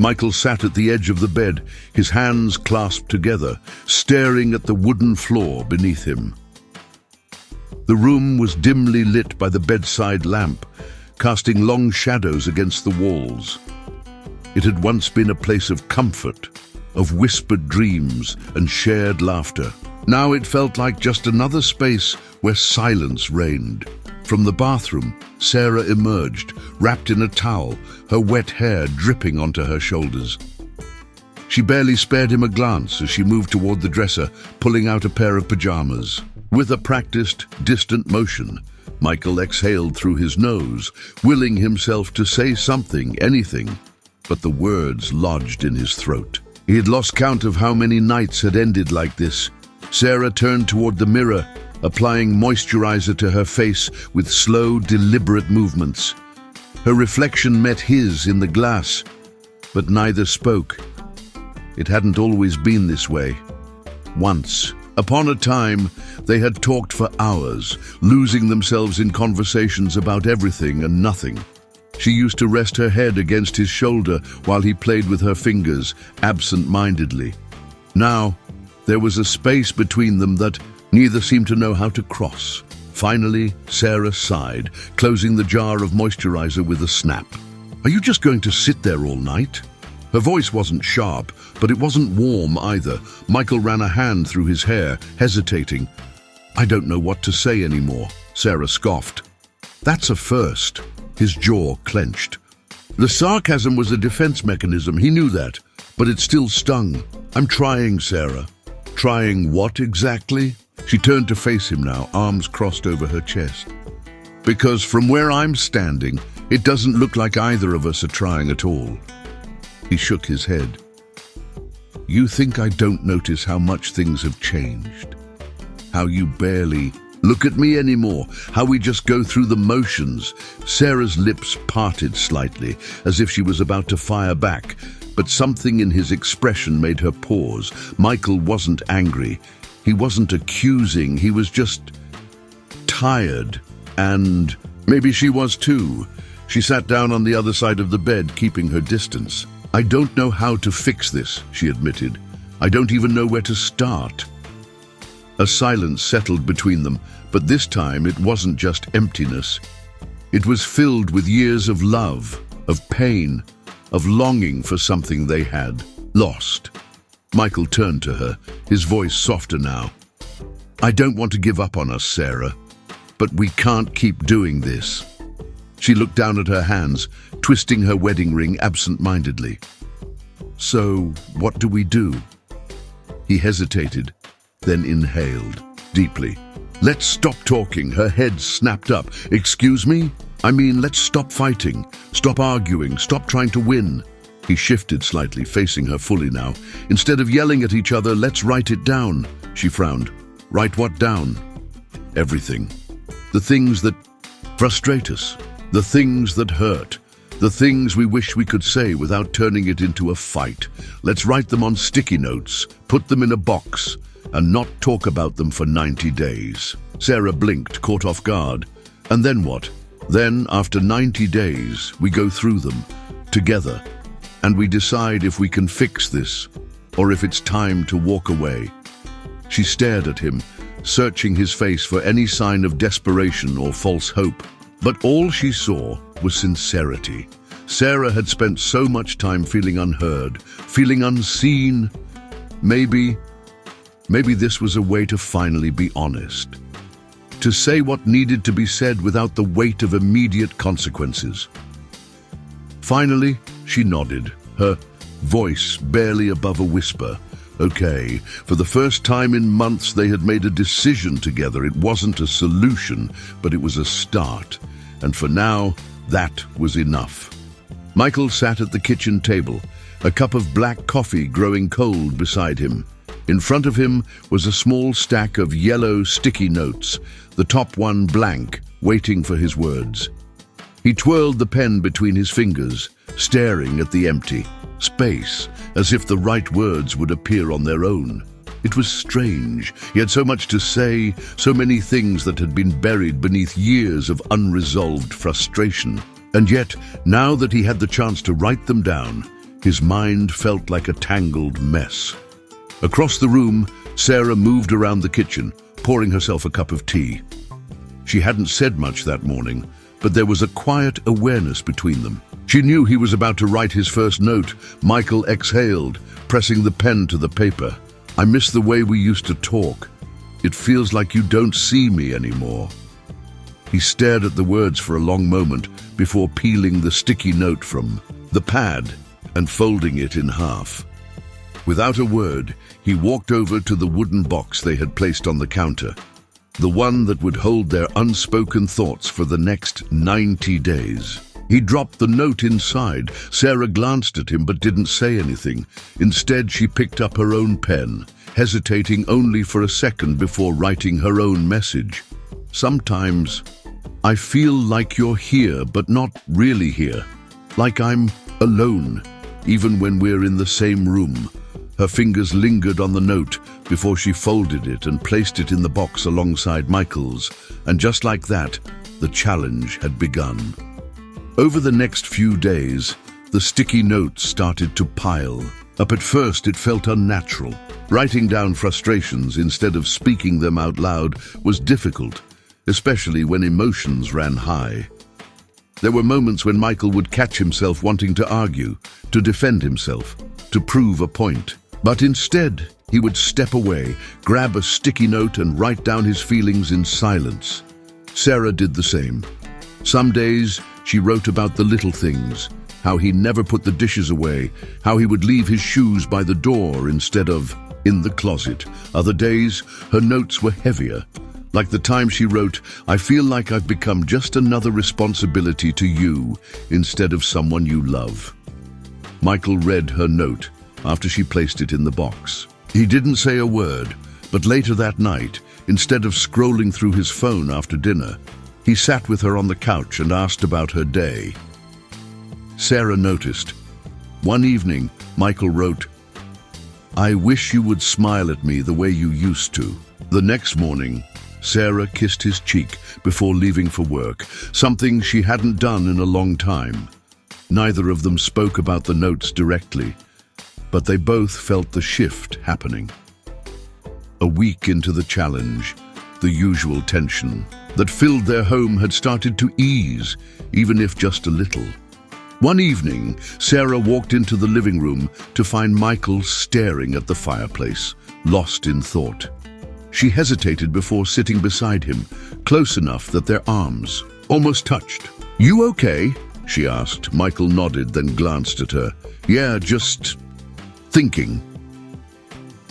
Michael sat at the edge of the bed, his hands clasped together, staring at the wooden floor beneath him. The room was dimly lit by the bedside lamp, casting long shadows against the walls. It had once been a place of comfort, of whispered dreams and shared laughter. Now it felt like just another space where silence reigned. From the bathroom, Sarah emerged, wrapped in a towel, her wet hair dripping onto her shoulders. She barely spared him a glance as she moved toward the dresser, pulling out a pair of pajamas. With a practiced, distant motion, Michael exhaled through his nose, willing himself to say something, anything, but the words lodged in his throat. He had lost count of how many nights had ended like this. Sarah turned toward the mirror, applying moisturizer to her face with slow, deliberate movements. Her reflection met his in the glass, but neither spoke. It hadn't always been this way. Once, upon a time, they had talked for hours, losing themselves in conversations about everything and nothing. She used to rest her head against his shoulder while he played with her fingers, absent-mindedly. Now, there was a space between them that neither seemed to know how to cross. Finally, Sarah sighed, closing the jar of moisturizer with a snap. "Are you just going to sit there all night?" Her voice wasn't sharp, but it wasn't warm either. Michael ran a hand through his hair, hesitating. "I don't know what to say anymore," Sarah scoffed. "That's a first." His jaw clenched. The sarcasm was a defense mechanism, he knew that, but it still stung. "I'm trying, Sarah." "Trying what exactly?" She turned to face him now, arms crossed over her chest. "Because from where I'm standing, it doesn't look like either of us are trying at all." He shook his head. "You think I don't notice how much things have changed? How you barely look at me anymore? How we just go through the motions?" Sarah's lips parted slightly, as if she was about to fire back, but something in his expression made her pause. Michael wasn't angry. He wasn't accusing. He was just tired. And maybe she was too. She sat down on the other side of the bed, keeping her distance. "I don't know how to fix this," she admitted. "I don't even know where to start." A silence settled between them, but this time it wasn't just emptiness. It was filled with years of love, of pain, of longing for something they had lost. Michael turned to her, his voice softer now. "I don't want to give up on us, Sarah, but we can't keep doing this." She looked down at her hands, twisting her wedding ring absent-mindedly. "So, what do we do?" He hesitated, then inhaled deeply. "Let's stop talking." Her head snapped up. "Excuse me? I mean, let's stop fighting. Stop arguing. Stop trying to win." He shifted slightly, facing her fully now. "Instead of yelling at each other, let's write it down." She frowned. "Write what down?" "Everything. The things that frustrate us. The things that hurt. The things we wish we could say without turning it into a fight. Let's write them on sticky notes, put them in a box, and not talk about them for 90 days. Sarah blinked, caught off guard. "And then what?" "Then, after 90 days, we go through them, together, and we decide if we can fix this, or if it's time to walk away." She stared at him, searching his face for any sign of desperation or false hope. But all she saw was sincerity. Sarah had spent so much time feeling unheard, feeling unseen. Maybe this was a way to finally be honest. To say what needed to be said without the weight of immediate consequences. Finally, she nodded, her voice barely above a whisper. Okay, for the first time in months they had made a decision together. It wasn't a solution, but it was a start. And for now, that was enough. Michael sat at the kitchen table, a cup of black coffee growing cold beside him. In front of him was a small stack of yellow sticky notes, the top one blank, waiting for his words. He twirled the pen between his fingers, staring at the empty space, as if the right words would appear on their own. It was strange. He had so much to say, so many things that had been buried beneath years of unresolved frustration. And yet, now that he had the chance to write them down, His mind felt like a tangled mess. Across the room, Sarah moved around the kitchen, pouring herself a cup of tea. She hadn't said much that morning, but there was a quiet awareness between them. She knew he was about to write his first note. Michael exhaled, pressing the pen to the paper. "I miss the way we used to talk. It feels like you don't see me anymore." He stared at the words for a long moment before peeling the sticky note from the pad and folding it in half. Without a word, he walked over to the wooden box they had placed on the counter, the one that would hold their unspoken thoughts for the next 90 days. He dropped the note inside. Sarah glanced at him but didn't say anything. Instead, she picked up her own pen, hesitating only for a second before writing her own message. "Sometimes I feel like you're here, but not really here. Like I'm alone, even when we're in the same room." Her fingers lingered on the note before she folded it and placed it in the box alongside Michael's. And just like that, the challenge had begun. Over the next few days, the sticky notes started to pile up. At first, it felt unnatural. Writing down frustrations instead of speaking them out loud was difficult, especially when emotions ran high. There were moments when Michael would catch himself wanting to argue, to defend himself, to prove a point. But instead, he would step away, grab a sticky note and write down his feelings in silence. Sarah did the same. Some days, she wrote about the little things, how he never put the dishes away, how he would leave his shoes by the door instead of in the closet. Other days, her notes were heavier, like the time she wrote, "I feel like I've become just another responsibility to you instead of someone you love." Michael read her note after she placed it in the box. He didn't say a word, but later that night, instead of scrolling through his phone after dinner, he sat with her on the couch and asked about her day. Sarah noticed. One evening, Michael wrote, "I wish you would smile at me the way you used to." The next morning, Sarah kissed his cheek before leaving for work, something she hadn't done in a long time. Neither of them spoke about the notes directly, but they both felt the shift happening. A week into the challenge, the usual tension that filled their home had started to ease, even if just a little. One evening, Sarah walked into the living room to find Michael staring at the fireplace, lost in thought. She hesitated before sitting beside him, close enough that their arms almost touched. "You okay?" she asked. Michael nodded, then glanced at her. "Yeah, just thinking."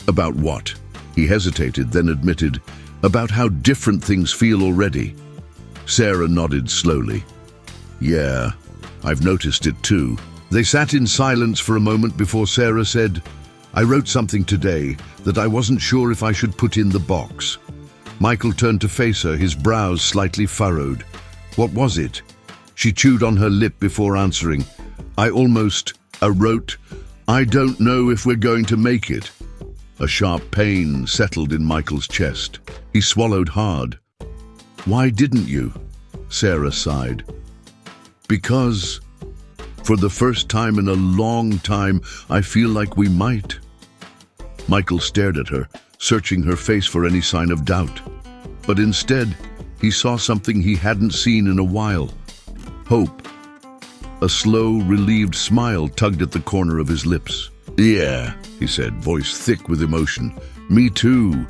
"About what?" He hesitated, then admitted, "About how different things feel already." Sarah nodded slowly. "Yeah, I've noticed it too." They sat in silence for a moment before Sarah said, "I wrote something today that I wasn't sure if I should put in the box." Michael turned to face her, his brows slightly furrowed. "What was it?" She chewed on her lip before answering. I wrote, "I don't know if we're going to make it." A sharp pain settled in Michael's chest. He swallowed hard. "Why didn't you?" Sarah sighed. "Because, for the first time in a long time, I feel like we might." Michael stared at her, searching her face for any sign of doubt. But instead, he saw something he hadn't seen in a while. Hope. A slow, relieved smile tugged at the corner of his lips. "Yeah," he said, voice thick with emotion. "Me too."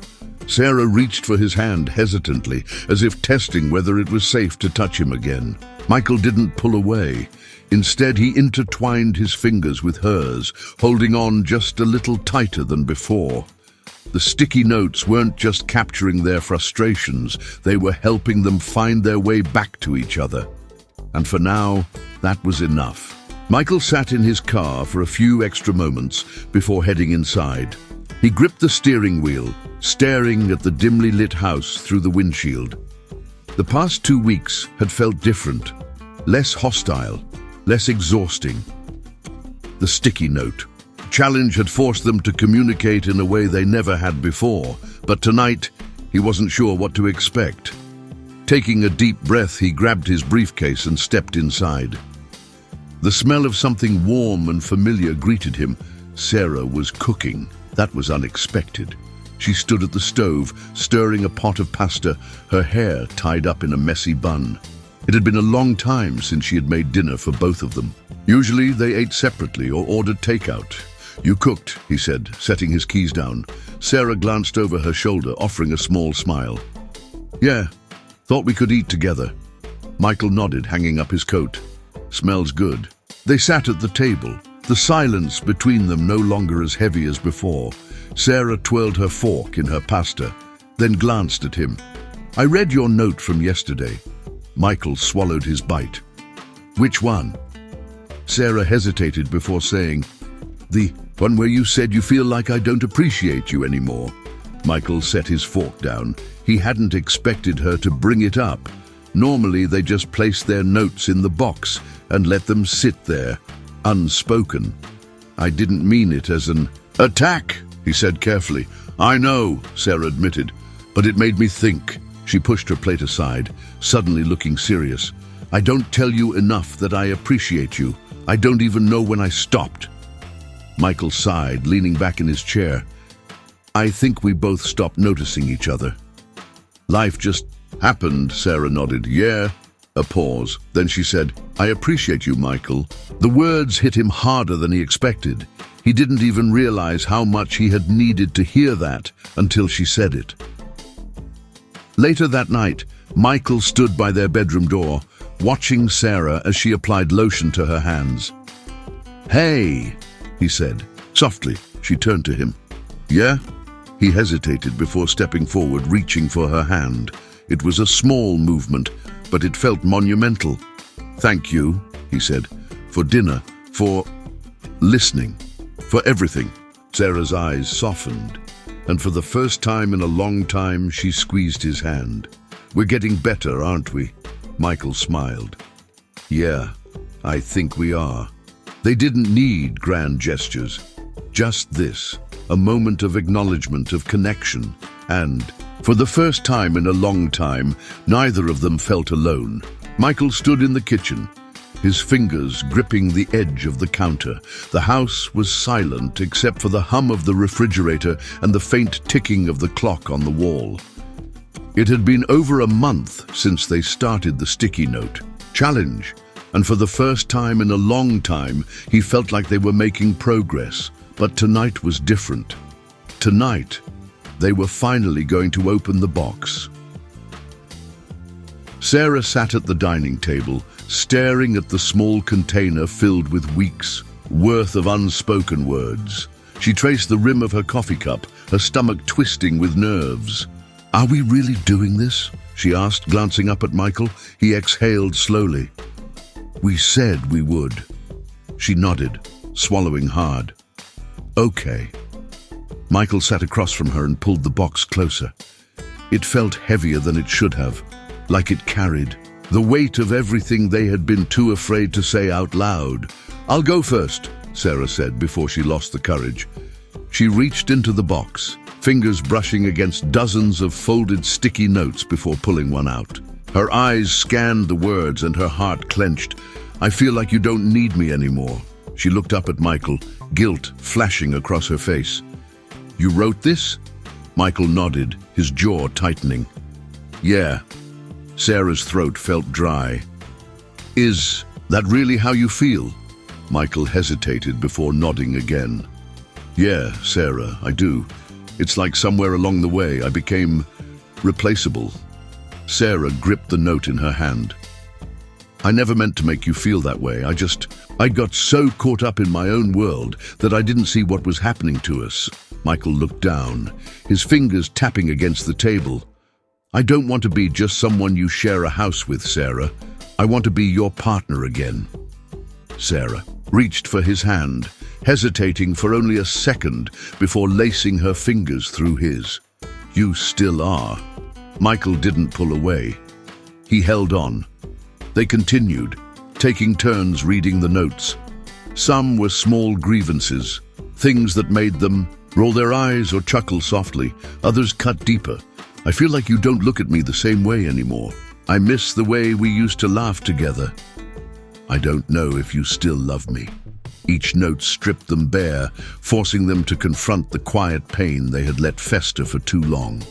Sarah reached for his hand hesitantly, as if testing whether it was safe to touch him again. Michael didn't pull away. Instead, he intertwined his fingers with hers, holding on just a little tighter than before. The sticky notes weren't just capturing their frustrations, they were helping them find their way back to each other. And for now, that was enough. Michael sat in his car for a few extra moments before heading inside. He gripped the steering wheel, staring at the dimly lit house through the windshield. The past 2 weeks had felt different, less hostile, less exhausting. The sticky note challenge had forced them to communicate in a way they never had before, but tonight he wasn't sure what to expect. Taking a deep breath, he grabbed his briefcase and stepped inside. The smell of something warm and familiar greeted him. Sarah was cooking. That was unexpected. She stood at the stove, stirring a pot of pasta, her hair tied up in a messy bun. It had been a long time since she had made dinner for both of them. Usually they ate separately or ordered takeout. "You cooked," he said, setting his keys down. Sarah glanced over her shoulder, offering a small smile. "Yeah, thought we could eat together." Michael nodded, hanging up his coat. "Smells good." They sat at the table, the silence between them no longer as heavy as before. Sarah twirled her fork in her pasta, then glanced at him. "I read your note from yesterday." Michael swallowed his bite. "Which one?" Sarah hesitated before saying, "The one where you said you feel like I don't appreciate you anymore." Michael set his fork down. He hadn't expected her to bring it up. Normally they just placed their notes in the box and let them sit there, unspoken. "I didn't mean it as an attack," he said carefully. "I know," Sarah admitted, "but it made me think." She pushed her plate aside, suddenly looking serious. "I don't tell you enough that I appreciate you. I don't even know when I stopped." Michael sighed, leaning back in his chair. "I think we both stopped noticing each other." "Life just happened," Sarah nodded. "Yeah." A pause. Then she said, "I appreciate you, Michael." The words hit him harder than he expected. He didn't even realize how much he had needed to hear that until she said it. Later that night, Michael stood by their bedroom door, watching Sarah as she applied lotion to her hands. "Hey," he said, softly. She turned to him. "Yeah?" He hesitated before stepping forward, reaching for her hand. It was a small movement, but it felt monumental. "Thank you," he said, "for dinner, for listening, for everything." Sarah's eyes softened, and for the first time in a long time, she squeezed his hand. "We're getting better, aren't we?" Michael smiled. "Yeah, I think we are." They didn't need grand gestures. Just this, a moment of acknowledgement, of connection, and, for the first time in a long time, neither of them felt alone. Michael stood in the kitchen, his fingers gripping the edge of the counter. The house was silent except for the hum of the refrigerator and the faint ticking of the clock on the wall. It had been over a month since they started the sticky note challenge, and for the first time in a long time, he felt like they were making progress. But tonight was different. Tonight, they were finally going to open the box. Sarah sat at the dining table, staring at the small container filled with weeks' worth of unspoken words. She traced the rim of her coffee cup, her stomach twisting with nerves. "Are we really doing this?" she asked, glancing up at Michael. He exhaled slowly. "We said we would." She nodded, swallowing hard. "Okay." Michael sat across from her and pulled the box closer. It felt heavier than it should have, like it carried the weight of everything they had been too afraid to say out loud. "I'll go first," Sarah said before she lost the courage. She reached into the box, fingers brushing against dozens of folded sticky notes before pulling one out. Her eyes scanned the words and her heart clenched. "I feel like you don't need me anymore." She looked up at Michael, guilt flashing across her face. "You wrote this?" Michael nodded, his jaw tightening. "Yeah." Sarah's throat felt dry. "Is that really how you feel?" Michael hesitated before nodding again. "Yeah, Sarah, I do. It's like somewhere along the way I became replaceable." Sarah gripped the note in her hand. "I never meant to make you feel that way. I got so caught up in my own world that I didn't see what was happening to us." Michael looked down, his fingers tapping against the table. "I don't want to be just someone you share a house with, Sarah. I want to be your partner again." Sarah reached for his hand, hesitating for only a second before lacing her fingers through his. "You still are." Michael didn't pull away. He held on. They continued, taking turns reading the notes. Some were small grievances, things that made them roll their eyes or chuckle softly. Others cut deeper. "I feel like you don't look at me the same way anymore. I miss the way we used to laugh together." I don't know if you still love me. Each note stripped them bare, forcing them to confront the quiet pain they had let fester for too long.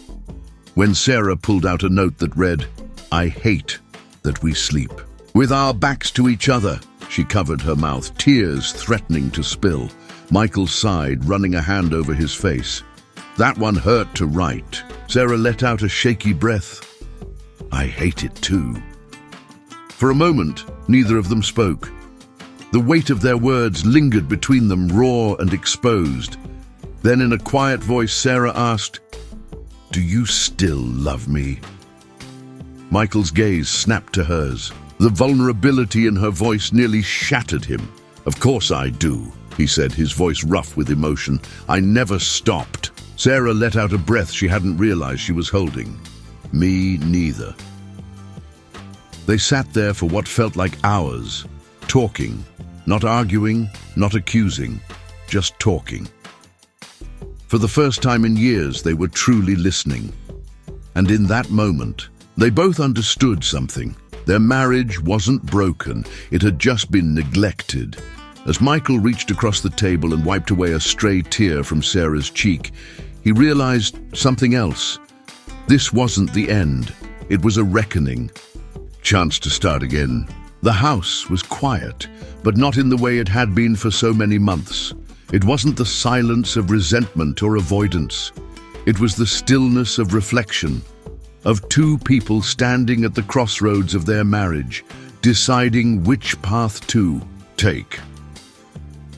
When Sarah pulled out a note that read, I hate that we sleep. With our backs to each other, she covered her mouth, tears threatening to spill. Michael sighed, running a hand over his face. That one hurt to write. Sarah let out a shaky breath. I hate it too. For a moment, neither of them spoke. The weight of their words lingered between them, raw and exposed. Then in a quiet voice, Sarah asked, Do you still love me? Michael's gaze snapped to hers. The vulnerability in her voice nearly shattered him. Of course I do, he said, his voice rough with emotion. I never stopped. Sarah let out a breath she hadn't realized she was holding. Me neither. They sat there for what felt like hours, talking, not arguing, not accusing, just talking. For the first time in years, they were truly listening. And in that moment, they both understood something. Their marriage wasn't broken, it had just been neglected. As Michael reached across the table and wiped away a stray tear from Sarah's cheek, he realized something else. This wasn't the end. It was a reckoning. Chance to start again. The house was quiet, but not in the way it had been for so many months. It wasn't the silence of resentment or avoidance. It was the stillness of reflection, of two people standing at the crossroads of their marriage, deciding which path to take.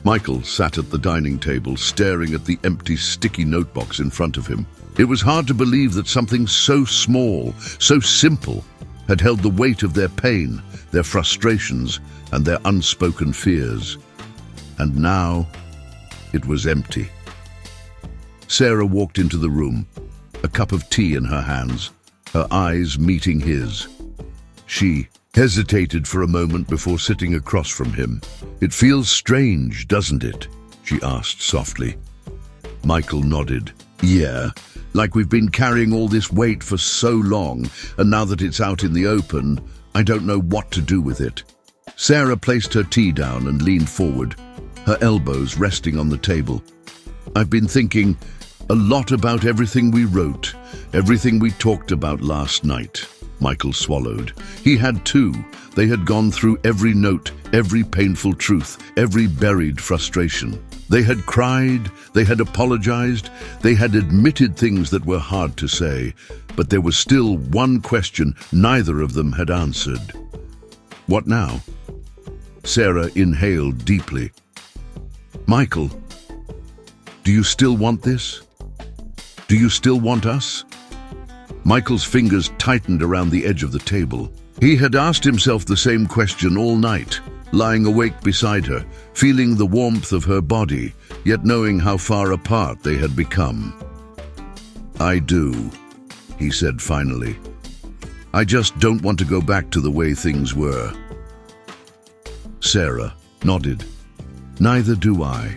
Michael sat at the dining table, staring at the empty, sticky notebox in front of him. It was hard to believe that something so small, so simple, had held the weight of their pain, their frustrations, and their unspoken fears. And now, it was empty. Sarah walked into the room, a cup of tea in her hands, her eyes meeting his. She hesitated for a moment before sitting across from him. It feels strange, doesn't it? She asked softly. Michael nodded. Yeah, like we've been carrying all this weight for so long, and now that it's out in the open, I don't know what to do with it. Sarah placed her tea down and leaned forward, her elbows resting on the table. I've been thinking a lot about everything we wrote, everything we talked about last night. Michael swallowed. He had too. They had gone through every note, every painful truth, every buried frustration. They had cried, they had apologized, they had admitted things that were hard to say, but there was still one question neither of them had answered. What now? Sarah inhaled deeply. Michael, do you still want this? Do you still want us? Michael's fingers tightened around the edge of the table. He had asked himself the same question all night, lying awake beside her, feeling the warmth of her body, yet knowing how far apart they had become. I do, he said finally. I just don't want to go back to the way things were. Sarah nodded. Neither do I.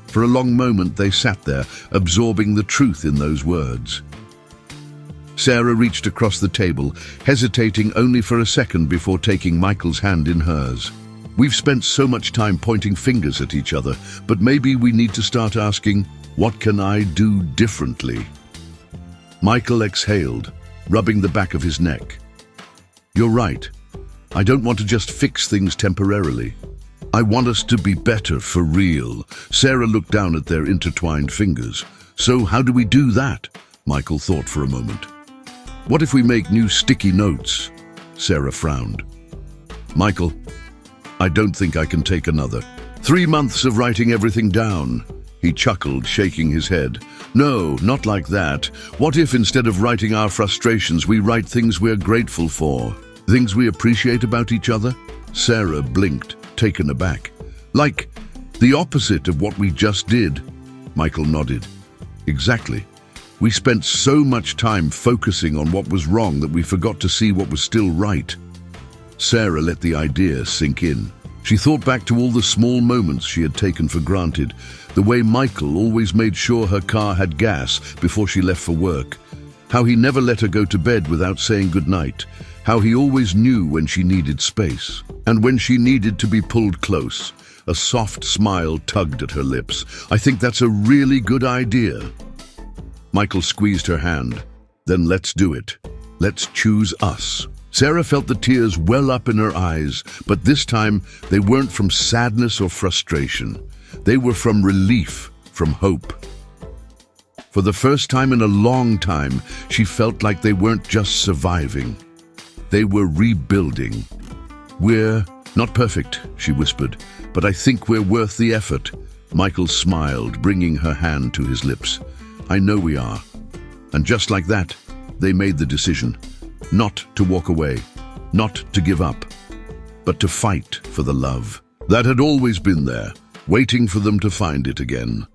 For a long moment they sat there, absorbing the truth in those words. Sarah reached across the table, hesitating only for a second before taking Michael's hand in hers. We've spent so much time pointing fingers at each other, but maybe we need to start asking, what can I do differently? Michael exhaled, rubbing the back of his neck. You're right. I don't want to just fix things temporarily. I want us to be better for real. Sarah looked down at their intertwined fingers. So how do we do that? Michael thought for a moment. What if we make new sticky notes? Sarah frowned. Michael, I don't think I can take another. 3 months of writing everything down. He chuckled, shaking his head. No, not like that. What if instead of writing our frustrations, we write things we're grateful for? Things we appreciate about each other? Sarah blinked, taken aback. Like the opposite of what we just did. Michael nodded. Exactly. We spent so much time focusing on what was wrong that we forgot to see what was still right. Sarah let the idea sink in. She thought back to all the small moments she had taken for granted, the way Michael always made sure her car had gas before she left for work, How he never let her go to bed without saying goodnight. How he always knew when she needed space. And when she needed to be pulled close, a soft smile tugged at her lips. I think that's a really good idea. Michael squeezed her hand. Then let's do it. Let's choose us. Sarah felt the tears well up in her eyes, but this time they weren't from sadness or frustration. They were from relief, from hope. For the first time in a long time, she felt like they weren't just surviving. They were rebuilding. We're not perfect, she whispered, but I think we're worth the effort. Michael smiled, bringing her hand to his lips. I know we are. And just like that, they made the decision. Not to walk away, not to give up, but to fight for the love that had always been there, waiting for them to find it again.